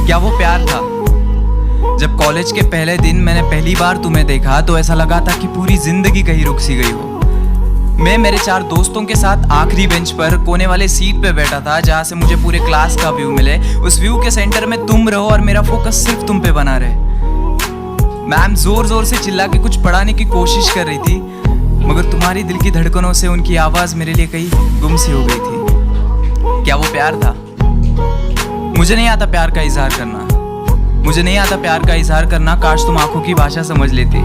क्या वो प्यार था? जब कॉलेज के पहले दिन मैंने पहली बार तुम्हें देखा तो ऐसा लगा था कि पूरी जिंदगी कहीं रुक सी गई हो। मैं मेरे 4 दोस्तों के साथ आखिरी बेंच पर कोने वाले सीट पे बैठा था, जहाँ से मुझे पूरे क्लास का व्यू मिले। उस व्यू के सेंटर में तुम रहो और मेरा फोकस सिर्फ तुम पे बना रहे। मैम जोर जोर से चिल्ला के कुछ पढ़ाने की कोशिश कर रही थी, मगर तुम्हारी दिल की धड़कनों से उनकी आवाज मेरे लिए कहीं गुम सी हो गई थी। क्या वो प्यार था? मुझे नहीं आता प्यार का इजहार करना, मुझे नहीं आता प्यार का इजहार करना। काश तुम आंखों की भाषा समझ लेती।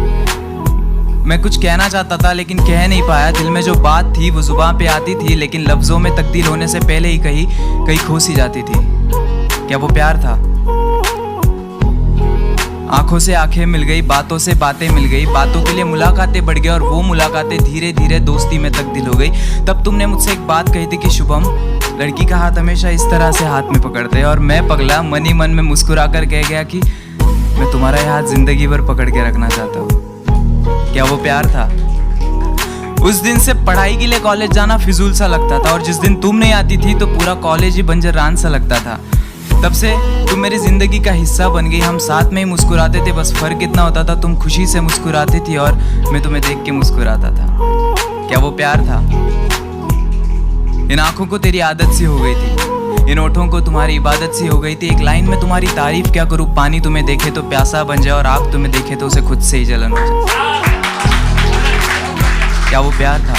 मैं कुछ कहना चाहता था लेकिन कह नहीं पाया। दिल में जो बात थी वो जुबान पे आती थी, लेकिन लफ्जों में तब्दील होने से पहले ही कहीं खो सी जाती थी। क्या वो प्यार था? आंखों से आंखें मिल गई, बातों से बातें मिल गई, बातों के लिए मुलाकातें बढ़ गई और वो मुलाकातें धीरे धीरे दोस्ती में तब्दील हो गई। तब तुमने मुझसे एक बात कही थी कि शुभम, लड़की का हाथ हमेशा इस तरह से हाथ में पकड़ते हैं। और मैं पगला मन ही मन में मुस्कुरा कर कह गया कि मैं तुम्हारा ये हाथ जिंदगी भर पकड़ के रखना चाहता हूँ। क्या वो प्यार था? उस दिन से पढ़ाई के लिए कॉलेज जाना फिजूल सा लगता था, और जिस दिन तुम नहीं आती थी तो पूरा कॉलेज ही बंजर रान सा लगता था। तब से तुम मेरी जिंदगी का हिस्सा बन गई। हम साथ में ही मुस्कुराते थे, बस फर्क इतना होता था तुम खुशी से मुस्कुराती थी और मैं तुम्हें देख के मुस्कुराता था। क्या वो प्यार था? इन आंखों को तेरी आदत सी हो गई थी, इन ओठों को तुम्हारी इबादत सी हो गई थी। एक लाइन में तुम्हारी तारीफ क्या करूँ, पानी तुम्हें देखे तो प्यासा बन जाए और आग तुम्हें देखे तो उसे खुद से ही जलन हो जाए। क्या वो प्यार था?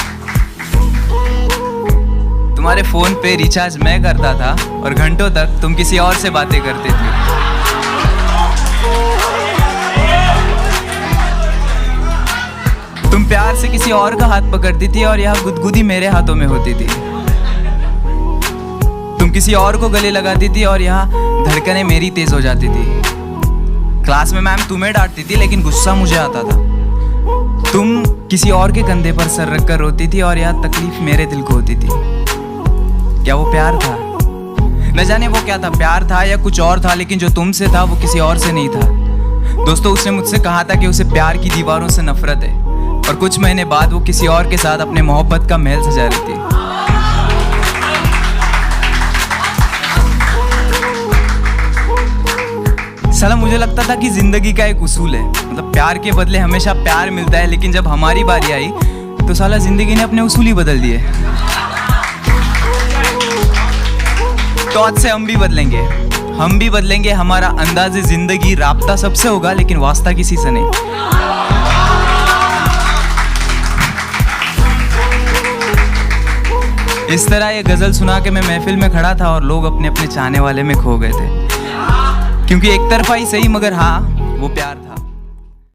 तुम्हारे फोन पे रिचार्ज मैं करता था और घंटों तक तुम किसी और से बातें करते थे। तुम प्यार से किसी और का हाथ पकड़ती थी और यह गुदगुदी मेरे हाथों में होती थी। तुम किसी और को गले लगाती थी और यह धड़कनें मेरी तेज हो जाती थी। क्लास में मैम तुम्हें डांटती थी लेकिन गुस्सा मुझे आता था। तुम किसी और के कंधे पर सर रखकर रोती थी और यह तकलीफ मेरे दिल को होती थी। क्या वो प्यार था? न जाने वो क्या था, प्यार था या कुछ और था, लेकिन जो तुमसे था वो किसी और से नहीं था। दोस्तों, उसने मुझसे कहा था कि उसे प्यार की दीवारों से नफरत है, और कुछ महीने बाद वो किसी और के साथ अपने मोहब्बत का महल सजा रही थी। साला मुझे लगता था कि जिंदगी का एक उसूल है, मतलब प्यार के बदले हमेशा प्यार मिलता है, लेकिन जब हमारी बारी आई तो साला जिंदगी ने अपने उसूल ही बदल दिए। तो आज से हम भी बदलेंगे, हमारा अंदाज़े जिंदगी राब्ता सबसे होगा लेकिन वास्ता किसी से नहीं। इस तरह ये गजल सुना के मैं महफिल में खड़ा था और लोग अपने अपने चाहने वाले में खो गए थे, क्योंकि एक तरफा ही सही मगर हाँ वो प्यार था।